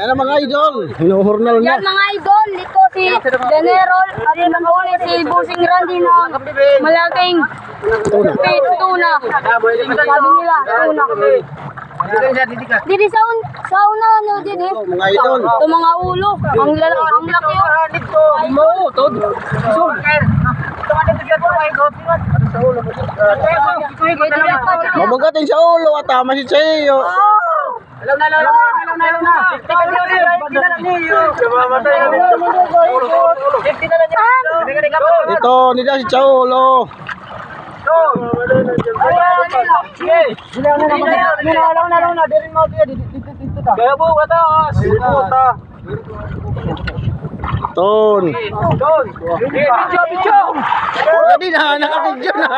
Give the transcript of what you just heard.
Yan mga idol, hinuhurnal na. Yan mga idol, ito si General at nakahuli si Busing Randy ng malaking tuna. Sabi nila, tuna. Didi sa una ano didi? Mga idol. Ito mga ulo, ang laki yun. Mo, tod. Mabagatin sa ulo at tama si Chayo. Ito, nila si Chaulo. Ton. Jadi na, nakabidyo na.